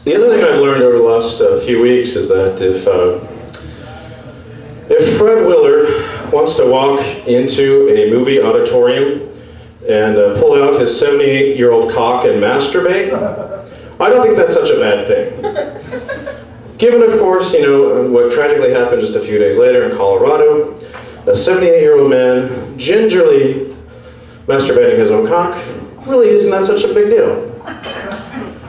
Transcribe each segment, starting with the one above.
The other thing I've learned over the last few weeks is that if Fred Willard wants to walk into a movie auditorium and pull out his 78-year-old cock and masturbate, I don't think that's such a bad thing. Given, of course, what tragically happened just a few days later in Colorado, a 78-year-old man gingerly masturbating his own cock, really isn't that such a big deal.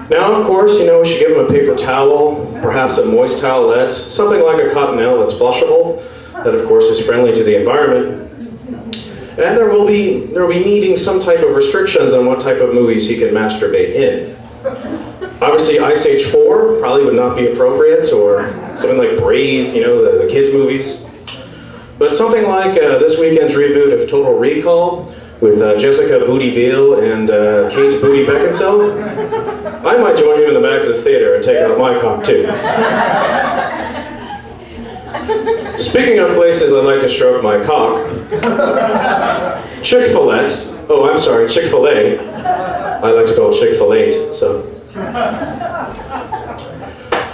Now, of course, we should give him a paper towel, perhaps a moist towelette, something like a cottonelle that's flushable, that of course is friendly to the environment. And there will be needing some type of restrictions on what type of movies he can masturbate in. Obviously, Ice Age 4 probably would not be appropriate, or something like Brave, the kids' movies. But something like this weekend's reboot of Total Recall, with Jessica Booty Biel and Kate Booty Beckinsale, I might join him in the back of the theater and take out my cock too. Speaking of places I'd like to stroke my cock, Chick-fil-A, I like to call it Chick-fil-A, so.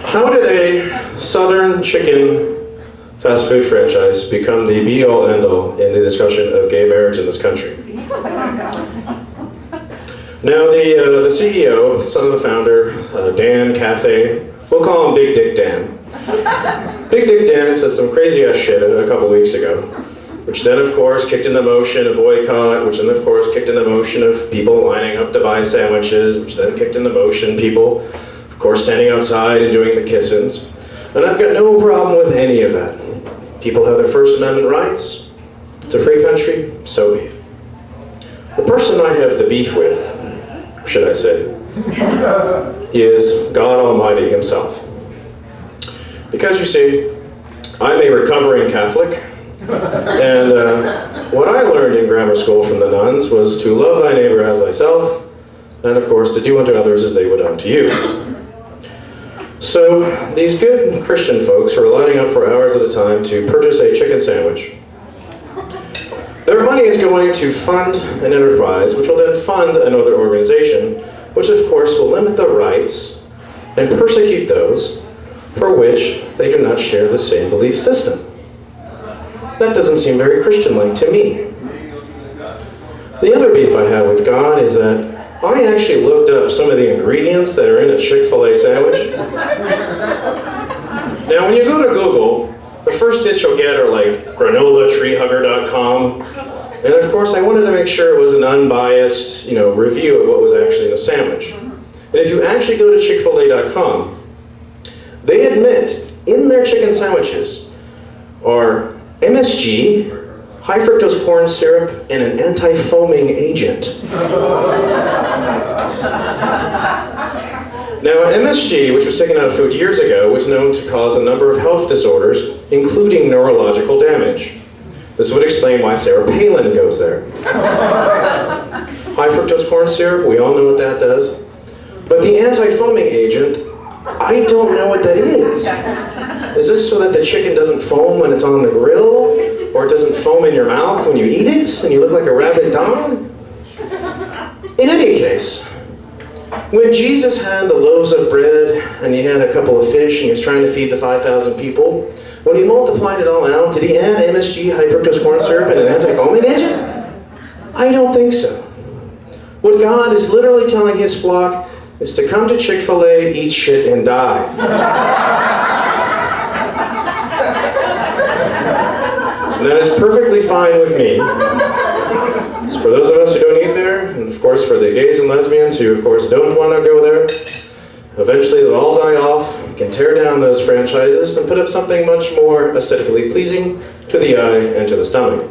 How did a Southern chicken fast food franchise become the be-all, end-all in the discussion of gay marriage in this country? Now, the CEO, son of the founder, Dan Cathay, we'll call him Big Dick Dan. Big Dick Dan said some crazy-ass shit a couple weeks ago, which then, of course, kicked into motion a boycott, which then, of course, kicked into motion of people lining up to buy sandwiches, which then kicked into motion people, of course, standing outside and doing the kiss-ins. And I've got no problem with any of that. People have their First Amendment rights. It's a free country, so be it. The person I have the beef with, should I say, is God Almighty himself. Because you see, I'm a recovering Catholic, and what I learned in grammar school from the nuns was to love thy neighbor as thyself, and of course to do unto others as they would unto you. So these good Christian folks who are lining up for hours at a time to purchase a chicken sandwich, their money is going to fund an enterprise, which will then fund another organization, which of course will limit the rights and persecute those for which they do not share the same belief system. That doesn't seem very Christian-like to me. The other beef I have with God is that I actually looked up some of the ingredients that are in a Chick-fil-A sandwich. Now, when you go to Google, the first hits you'll get are like granolatreehugger.com. And of course, I wanted to make sure it was an unbiased, review of what was actually in the sandwich. And if you actually go to Chick-fil-A.com, they admit in their chicken sandwiches are MSG, high fructose corn syrup, and an anti-foaming agent. Now, MSG, which was taken out of food years ago, was known to cause a number of health disorders, including neurological damage. This would explain why Sarah Palin goes there. High fructose corn syrup, we all know what that does. But the anti-foaming agent, I don't know what that is. Is this so that the chicken doesn't foam when it's on the grill? Or it doesn't foam in your mouth when you eat it and you look like a rabid dog? In any case, when Jesus had the loaves of bread and he had a couple of fish and he was trying to feed the 5,000 people, when he multiplied it all out, did he add MSG, high fructose corn syrup, and an anti-foaming agent? I don't think so. What God is literally telling his flock is to come to Chick-fil-A, eat shit, and die. And that is perfectly fine with me. So for those of us who don't eat there, and of course for the gays and lesbians who of course don't want to go there, eventually they'll all die off, can tear down those franchises, and put up something much more aesthetically pleasing to the eye and to the stomach.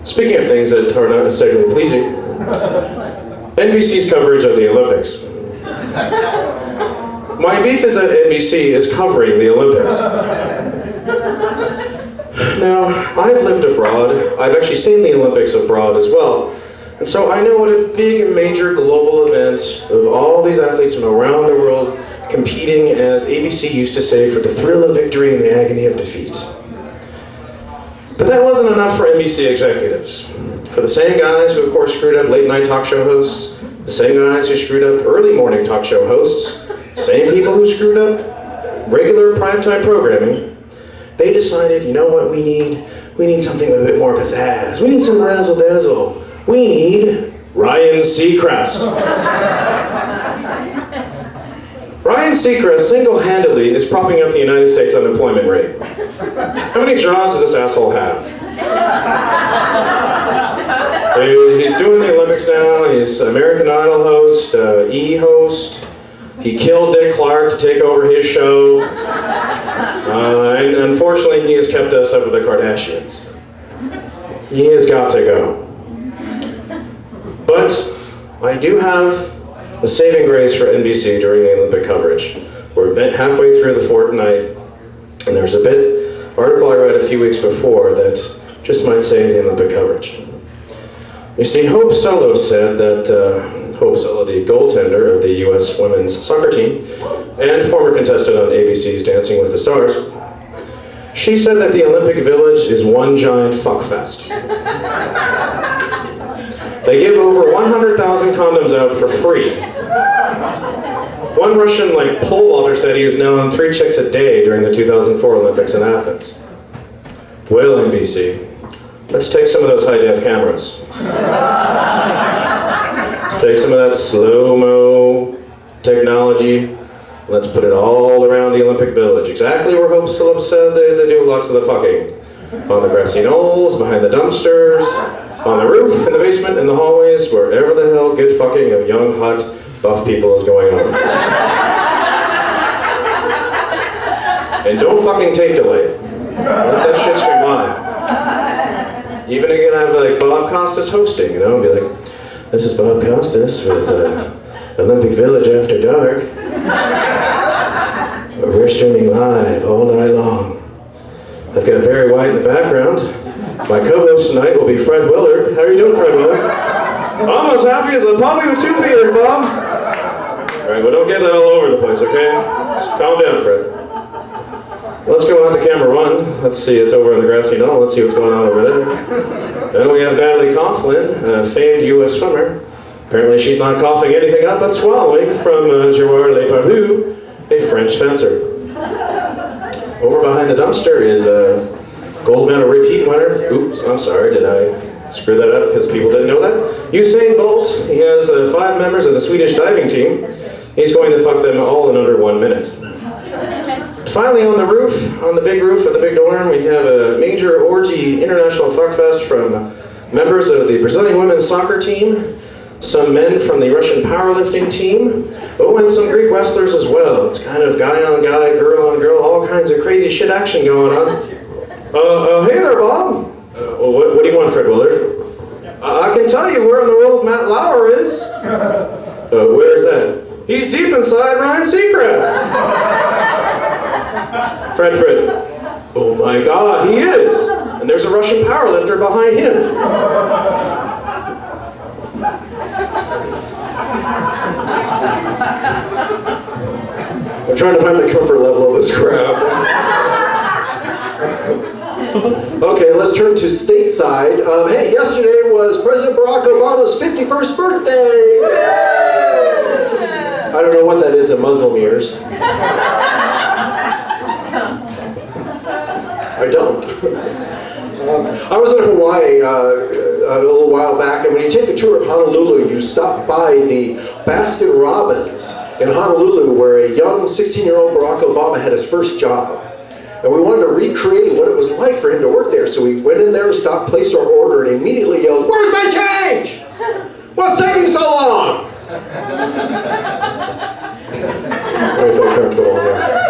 Speaking of things that are not aesthetically pleasing, NBC's coverage of the Olympics. My beef is that NBC is covering the Olympics. Now, I've lived abroad. I've actually seen the Olympics abroad as well. And so I know what a big and major global event of all these athletes from around the world competing, as ABC used to say, for the thrill of victory and the agony of defeat. But that wasn't enough for NBC executives. For the same guys who of course screwed up late night talk show hosts, The same guys who screwed up early morning talk show hosts, same people who screwed up regular primetime programming, they decided, you know what we need? We need something with a bit more pizzazz. We need some razzle-dazzle. We need Ryan Seacrest. Ryan Seacrest single-handedly is propping up the United States unemployment rate. How many jobs does this asshole have? He's doing the Olympics now, he's American Idol host, E-host. He killed Dick Clark to take over his show. And unfortunately, he has kept us up with the Kardashians. He has got to go. But I do have a saving grace for NBC during the Olympic coverage. We're halfway through the fortnight, and there's a article I read a few weeks before that just might save the Olympic coverage. You see, Hope Solo said that, Hope Solo, the goaltender of the U.S. women's soccer team, and former contestant on ABC's Dancing with the Stars, she said that the Olympic Village is one giant fuckfest. They give over 100,000 condoms out for free. One Russian pole vaulter said he was now on 3 chicks a day during the 2004 Olympics in Athens. Well, NBC, let's take some of those high-def cameras. Let's take some of that slow-mo technology. Let's put it all around the Olympic Village. Exactly where Hope Phillips said they do lots of the fucking. On the grassy knolls, behind the dumpsters, on the roof, in the basement, in the hallways, wherever the hell good fucking of young, hot, buff people is going on. And don't fucking tape delay it. Let that shit stream live. Even if you're gonna have Bob Costas hosting, be like, this is Bob Costas with Olympic Village After Dark. We're streaming live all night long. I've got Barry White in the background. My co-host tonight will be Fred Willard. How are you doing, Fred Willard? I'm as happy as a puppy with 2 ears, Bob. All right, well, don't get that all over the place, okay? Just calm down, Fred. Let's go on to camera 1. Let's see, it's over on the grassy knoll. Let's see what's going on over there. Then we have Natalie Coughlin, a famed U.S. swimmer. Apparently she's not coughing anything up but swallowing from Gerard Lepardieu, a French fencer. Over behind the dumpster is a gold medal repeat winner. Oops, I'm sorry, did I screw that up because people didn't know that? Usain Bolt, he has 5 members of the Swedish diving team. He's going to fuck them all in under 1 minute. Finally, on the roof, on the big roof of the big dorm, we have a major orgy international fuckfest from members of the Brazilian women's soccer team, some men from the Russian powerlifting team, and some Greek wrestlers as well. It's kind of guy on guy, girl on girl, all kinds of crazy shit action going on. Hey there, Bob. What do you want, Fred Willard? I can tell you where in the world Matt Lauer is. Where's that? He's deep inside Ryan Seacrest. Fred. Oh my God, he is. And there's a Russian powerlifter behind him. I'm trying to find the comfort level of this crowd. Okay, let's turn to stateside. Hey, yesterday was President Barack Obama's 51st birthday! Yay! I don't know what that is in Muslim ears. I don't. I was in Hawaii a little while back, and when you take a tour of Honolulu, you stop by the Baskin Robbins in Honolulu, where a young 16-year-old Barack Obama had his first job. And we wanted to recreate what it was like for him to work there, so we went in there, stopped, placed our order, and immediately yelled, "Where's my change? What's taking so long?" Very comfortable, yeah.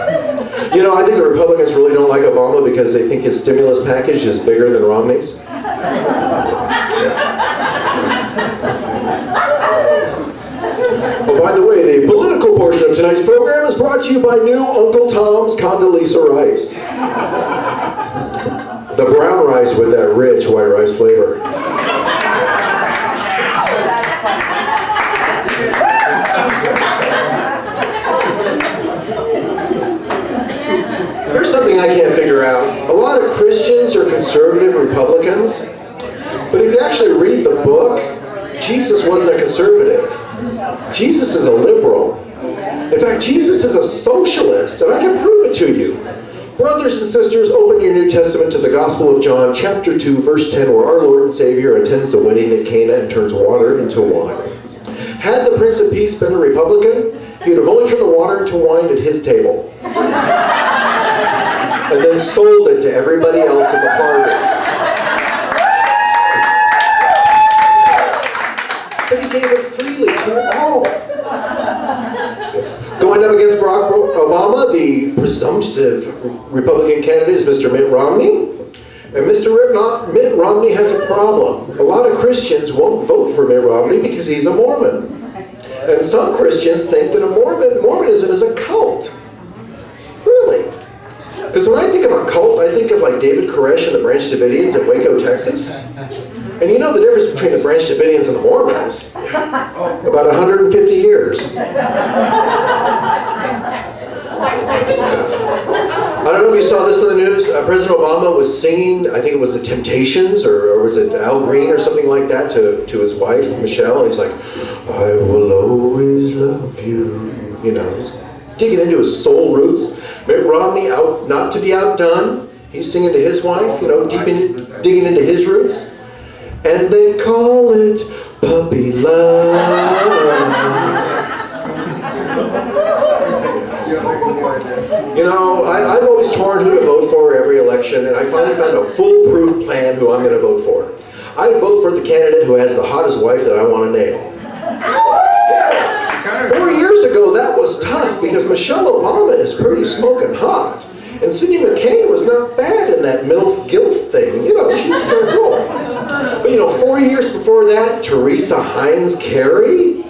I think the Republicans really don't like Obama because they think his stimulus package is bigger than Romney's. Oh, by the way, the political portion of tonight's program is brought to you by new Uncle Tom's Condoleezza rice. The brown rice with that rich white rice flavor. Here's something I can't figure out. A lot of Christians are conservative Republicans, but if you actually read the book, Jesus wasn't a conservative. Jesus is a liberal. In fact, Jesus is a socialist, and I can prove it to you. Brothers and sisters, open your New Testament to the Gospel of John, chapter 2, verse 10, where our Lord and Savior attends the wedding at Cana and turns water into wine. Had the Prince of Peace been a Republican, he would have only turned the water into wine at his table. And then sold it to everybody else at the party. But he gave it freely to all. Going up against Barack Obama, the presumptive Republican candidate is Mr. Mitt Romney. And Mr. Mitt Romney has a problem. A lot of Christians won't vote for Mitt Romney because he's a Mormon. And some Christians think that Mormonism is a cult. Really? Because when I think of a cult, I think of like David Koresh and the Branch Davidians in Waco, Texas. And you know the difference between the Branch Davidians and the Mormons? About 150 years. I don't know if you saw this in the news. President Obama was singing, I think it was the Temptations, or was it Al Green or something like that, to his wife, Michelle. And he's like, I will always love you. You know, he's digging into his soul roots. Mitt Romney, not to be outdone, he's singing to his wife, you know, digging into his roots. And they call it puppy love. You know, I'm always torn who to vote for every election, and I finally found a foolproof plan who I'm going to vote for. I vote for the candidate who has the hottest wife that I want to nail. 4 years ago, that was tough because Michelle Obama is pretty smoking hot. And Cindy McCain was not bad in that MILF-GILF thing. You know, she's good girl. But you know, 4 years before that, Teresa Heinz Kerry,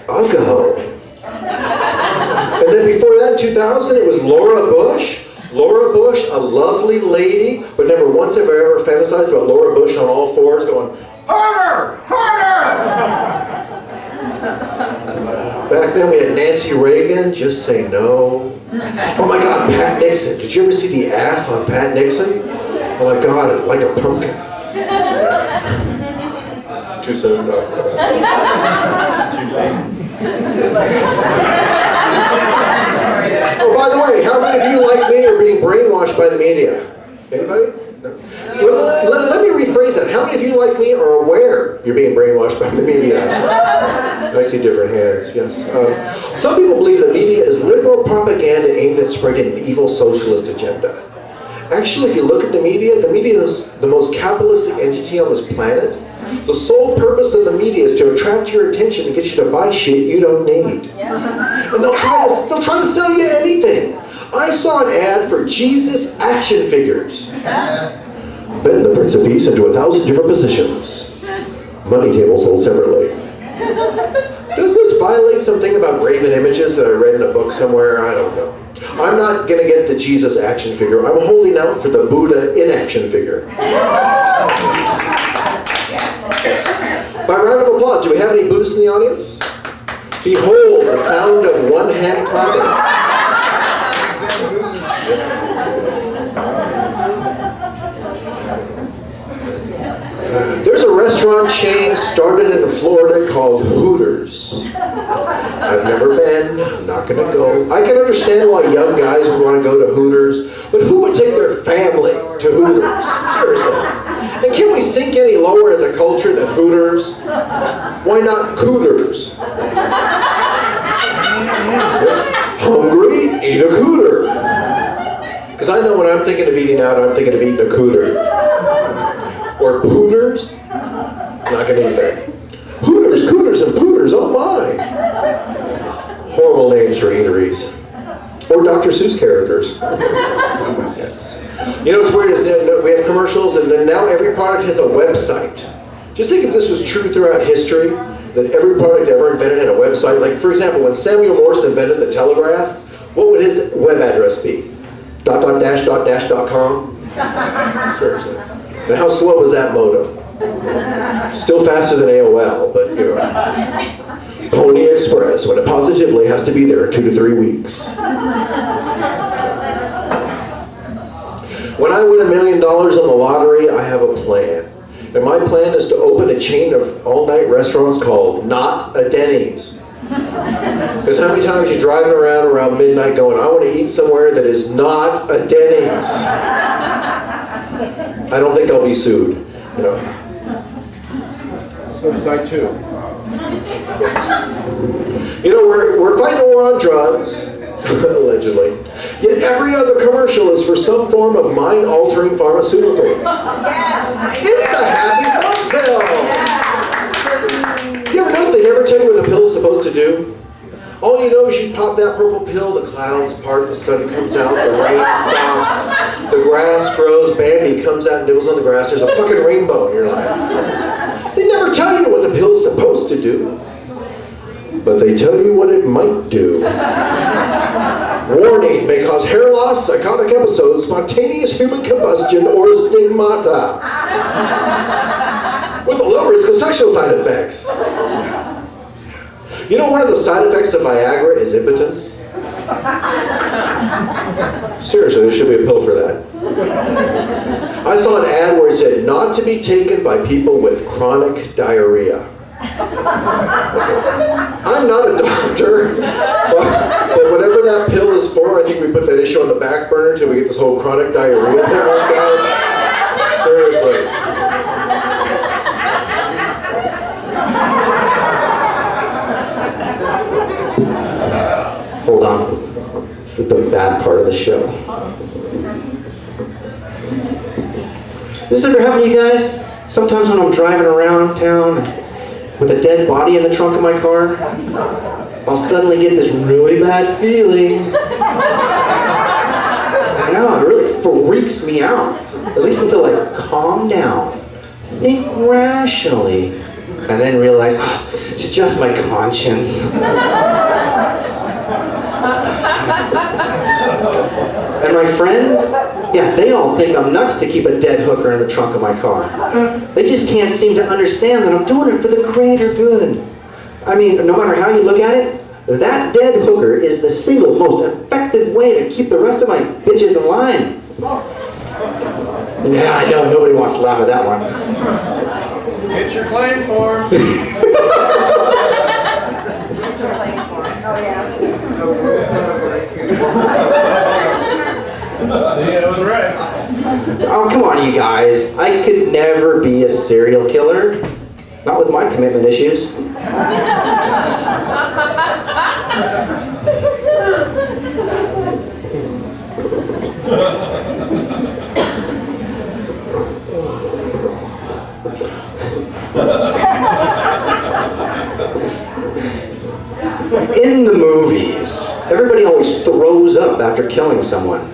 I'll go. And then before that, in 2000, it was Laura Bush. Laura Bush, a lovely lady, but never once have I ever fantasized about Laura Bush on all fours going, harder, harder! Back then we had Nancy Reagan, just say no. Oh my God, Pat Nixon. Did you ever see the ass on Pat Nixon? Oh my God, like a pumpkin. Too soon, no. Too late. Oh, by the way, how many of you, like me, are being brainwashed by the media? Anybody? No. Well, let me rephrase that. How many of you, like me, are aware you're being brainwashed by the media? I see different hands, yes. Some people believe the media is liberal propaganda aimed at spreading an evil socialist agenda. Actually, if you look at the media is the most capitalistic entity on this planet. The sole purpose of the media is to attract your attention and get you to buy shit you don't need. And they'll try to sell you anything. I saw an ad for Jesus action figures. Bend the Prince of Peace into 1,000 different positions. Money table sold separately. Does this violate something about graven images that I read in a book somewhere? I don't know. I'm not going to get the Jesus action figure. I'm holding out for the Buddha inaction figure. By round of applause, do we have any Buddhists in the audience? Behold, the sound of one hand clapping. There's a restaurant chain started in Florida called Hooters. I've never been, I'm not going to go. I can understand why young guys would want to go to Hooters, but who would take their family to Hooters? Seriously. And can we sink any lower as a culture than Hooters? Why not Cooters? Hungry? Eat a cooter. Because I know when I'm thinking of eating out, I'm thinking of eating a cooter. Or Pooters? Not going to eat that. Hooters, Cooters, and Pooters, oh my. Horrible names for eateries. Or Dr. Seuss characters. Yes. You know what's weird is that we have commercials and then now every product has a website. Just think if this was true throughout history, that every product ever invented had a website. Like for example, when Samuel Morse invented the telegraph, what would his web address be? .com? Seriously. And how slow was that modem? Still faster than AOL, but you know. Pony Express, when it positively has to be there in 2 to 3 weeks. When I win $1 million on the lottery, I have a plan. And my plan is to open a chain of all-night restaurants called Not a Denny's. Because how many times are you driving around midnight going, I want to eat somewhere that is not a Denny's. I don't think I'll be sued, you know. Let's go to side 2. You know, we're fighting a war on drugs, allegedly. Yet every other commercial is for some form of mind-altering pharmaceutical. Yes. It's the happy fun pill. You ever notice they never tell you what the pill's supposed to do? All you know is you pop that purple pill, the clouds part, the sun comes out, the rain stops, the grass grows, Bambi comes out and nibbles on the grass, there's a fucking rainbow in your life. They never tell you what the pill's supposed to do, but they tell you what it might do. Warning, may cause hair loss, psychotic episodes, spontaneous human combustion, or stigmata. With a low risk of sexual side effects. You know, one of the side effects of Viagra is impotence. Seriously, there should be a pill for that. I saw an ad where it said, not to be taken by people with chronic diarrhea. I'm not a doctor, but whatever that pill is for, I think we put that issue on the back burner until we get this whole chronic diarrhea thing worked out. Seriously. Hold on. This is the bad part of the show. This ever happen to you guys? Sometimes when I'm driving around town with a dead body in the trunk of my car, I'll suddenly get this really bad feeling. I know, it really freaks me out. At least until I calm down, think rationally, and then realize, oh, it's just my conscience. And my friends, yeah, they all think I'm nuts to keep a dead hooker in the trunk of my car. They just can't seem to understand that I'm doing it for the greater good. I mean, no matter how you look at it, that dead hooker is the single most effective way to keep the rest of my bitches in line. Yeah, I know, nobody wants to laugh at that one. Get your claim form. Oh, yeah. Yeah, I was right. Oh, come on, you guys. I could never be a serial killer. Not with my commitment issues. In the movies, everybody always throws up after killing someone.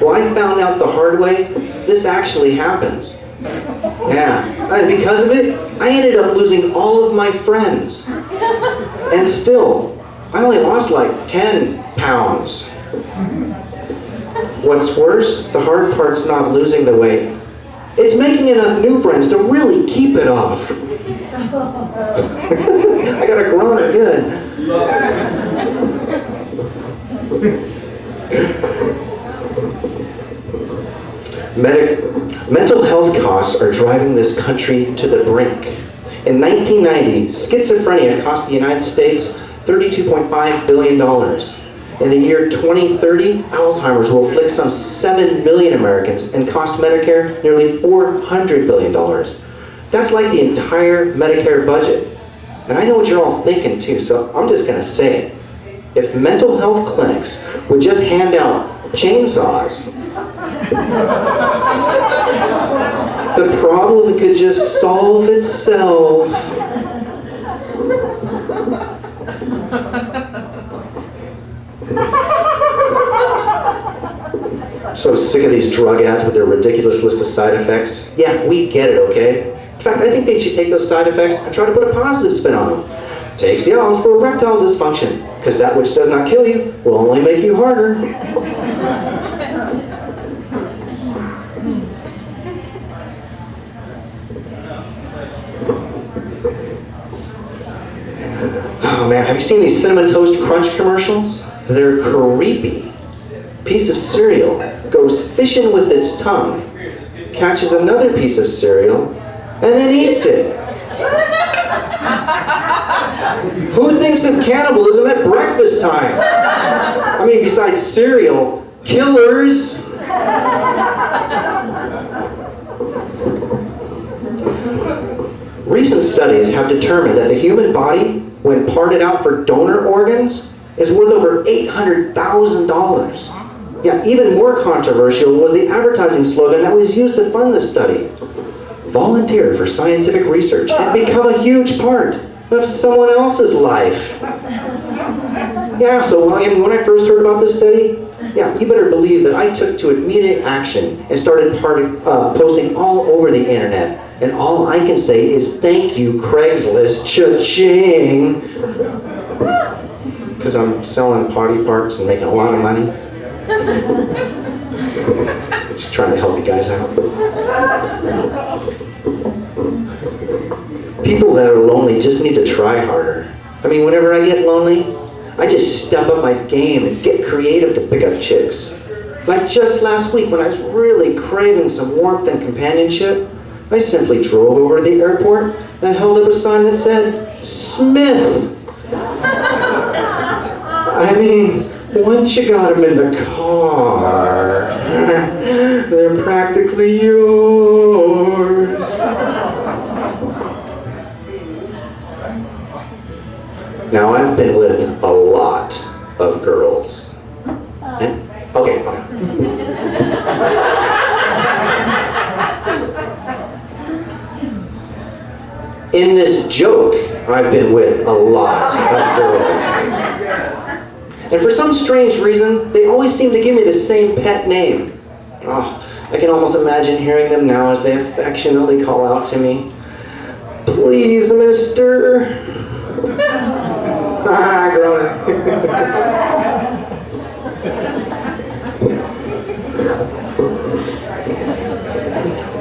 Well, I found out the hard way, this actually happens. Yeah, and because of it, I ended up losing all of my friends. And still, I only lost like 10 pounds. What's worse, the hard part's not losing the weight. It's making enough new friends to really keep it off. I got a groaner, good. Mental health costs are driving this country to the brink. In 1990, schizophrenia cost the United States $32.5 billion. In the year 2030, Alzheimer's will afflict some 7 million Americans and cost Medicare nearly $400 billion. That's like the entire Medicare budget. And I know what you're all thinking too, so I'm just gonna say it. If mental health clinics would just hand out chainsaws, the problem could just solve itself. I'm so sick of these drug ads with their ridiculous list of side effects. Yeah, we get it, okay? In fact, I think they should take those side effects and try to put a positive spin on them. Take Cialis for erectile dysfunction, because that which does not kill you will only make you harder. Oh man, have you seen these Cinnamon Toast Crunch commercials? They're creepy. Piece of cereal goes fishing with its tongue, catches another piece of cereal, and then eats it. Who Who thinks of cannibalism at breakfast time? I mean, besides cereal, killers. Recent studies have determined that the human body, when parted out for donor organs, is worth over $800,000. Yeah, even more controversial was the advertising slogan that was used to fund this study. Volunteer for scientific research and become a huge part of someone else's life. Yeah, so when I first heard about this study, yeah, you better believe that I took to immediate action and started posting all over the internet. And all I can say is thank you, Craigslist, cha-ching. Because I'm selling potty parts and making a lot of money. Just trying to help you guys out. People that are lonely just need to try harder. I mean, whenever I get lonely, I just step up my game and get creative to pick up chicks. Like just last week when I was really craving some warmth and companionship, I simply drove over to the airport and held up a sign that said, Smith. I mean, once you got them in the car, they're practically yours. Now, I've been with a lot of girls. Okay. In this joke, I've been with a lot of girls. And for some strange reason, they always seem to give me the same pet name. Oh, I can almost imagine hearing them now as they affectionately call out to me. Please, mister. Ah, girl.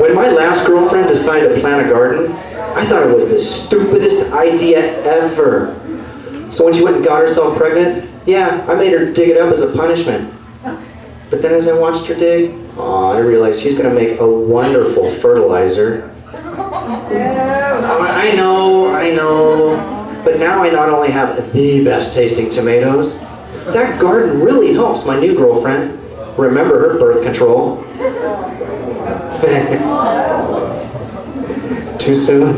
When my last girlfriend decided to plant a garden, I thought it was the stupidest idea ever. So when she went and got herself pregnant, yeah, I made her dig it up as a punishment. But then as I watched her dig, I realized she's going to make a wonderful fertilizer. I know. But now I not only have the best tasting tomatoes, that garden really helps my new girlfriend remember her birth control. Too soon?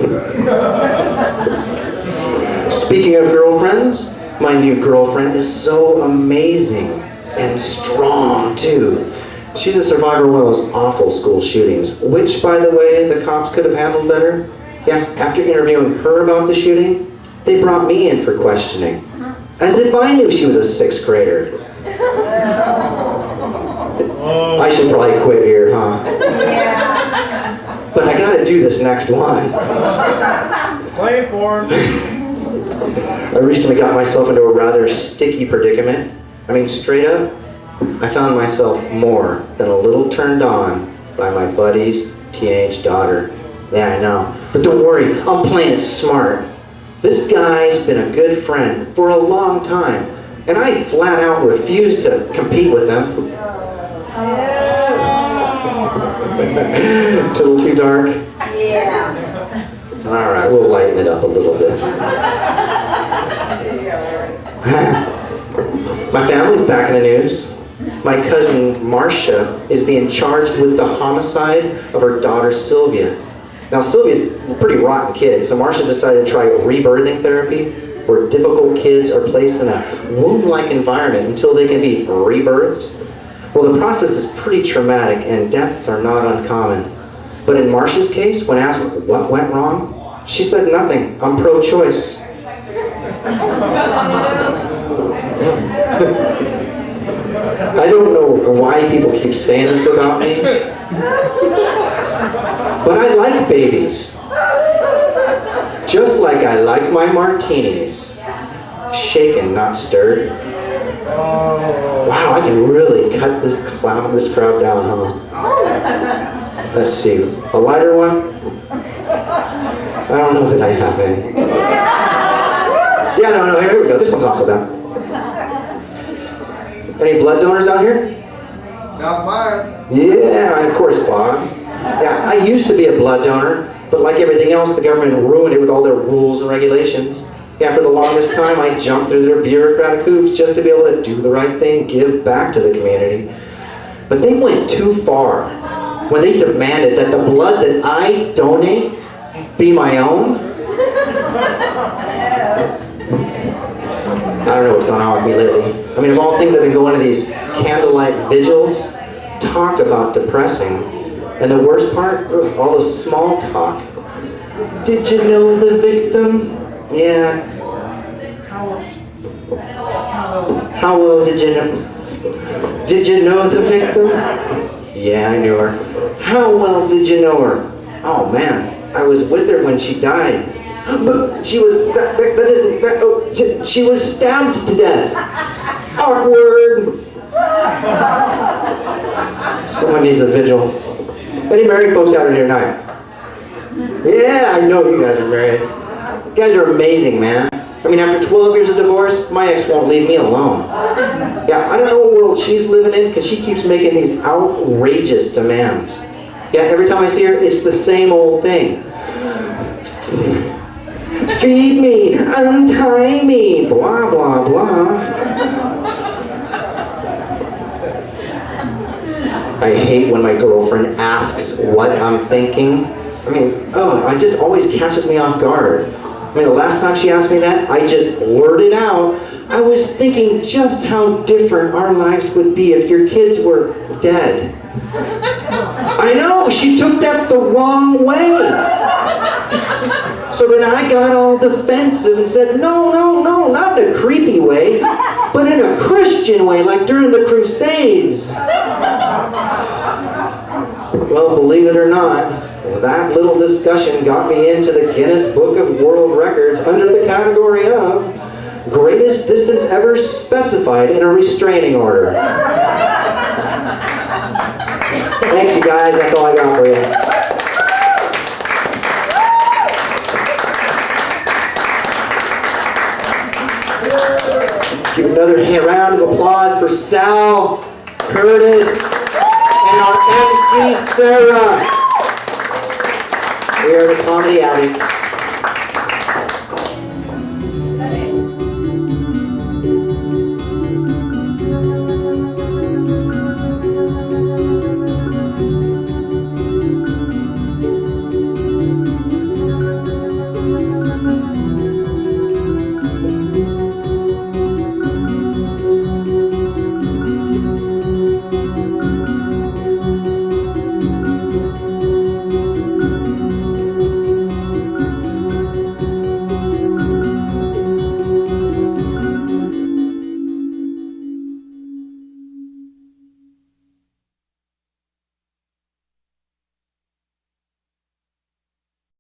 Speaking of girlfriends, my new girlfriend is so amazing and strong too. She's a survivor of one of those awful school shootings, which, by the way, the cops could have handled better. Yeah, after interviewing her about the shooting, they brought me in for questioning, as if I knew she was a 6th grader. I should probably quit here, huh? But I gotta do this next one. Play for him. I recently got myself into a rather sticky predicament. I mean, straight up, I found myself more than a little turned on by my buddy's teenage daughter. Yeah, I know. But don't worry, I'm playing it smart. This guy's been a good friend for a long time, and I flat out refuse to compete with him. It's a little too dark? Yeah. Alright, we'll lighten it up a little bit. My family's back in the news. My cousin Marcia is being charged with the homicide of her daughter Sylvia. Now Sylvia's a pretty rotten kid, so Marcia decided to try rebirthing therapy, where difficult kids are placed in a womb-like environment until they can be rebirthed. Well, the process is pretty traumatic and deaths are not uncommon. But in Marcia's case, when asked what went wrong, she said nothing. I'm pro-choice. I don't know why people keep saying this about me, but I like babies. Just like I like my martinis. Shaken, not stirred. Wow, I can really cut this crowd down, huh? Let's see, a lighter one? I don't know that I have any. Yeah, no, here we go. This one's not so bad. Any blood donors out here? Not mine. Yeah, of course, Bob. Yeah, I used to be a blood donor, but like everything else, the government ruined it with all their rules and regulations. Yeah, for the longest time, I jumped through their bureaucratic hoops just to be able to do the right thing, give back to the community. But they went too far when they demanded that the blood that I donate be my own. I don't know what's going on with me lately. I mean, of all things, I've been going to these candlelight vigils. Talk about depressing. And the worst part, all the small talk. Did you know the victim? Yeah. How well did you know? Did you know the victim? Yeah, I knew her. How well did you know her? Oh man, I was with her when she died. But she was, she was stabbed to death. Awkward. Someone needs a vigil. Any married folks out here tonight? Yeah, I know you guys are married. You guys are amazing, man. I mean, after 12 years of divorce, my ex won't leave me alone. Yeah, I don't know what world she's living in because she keeps making these outrageous demands. Yeah, every time I see her, it's the same old thing. Feed me, untie me, blah, blah, blah. I hate when my girlfriend asks what I'm thinking. I mean, it just always catches me off guard. I mean, the last time she asked me that, I just blurted out, I was thinking just how different our lives would be if your kids were dead. I know, she took that the wrong way. So then I got all defensive and said, no, not in a creepy way, but in a Christian way, like during the Crusades. Well, believe it or not, that little discussion got me into the Guinness Book of World Records under the category of greatest distance ever specified in a restraining order. Thanks, you guys. That's all I got for you. Give another round of applause for Sal, Kurtis, and our MC, Sarah. We are the Comedy Addicts.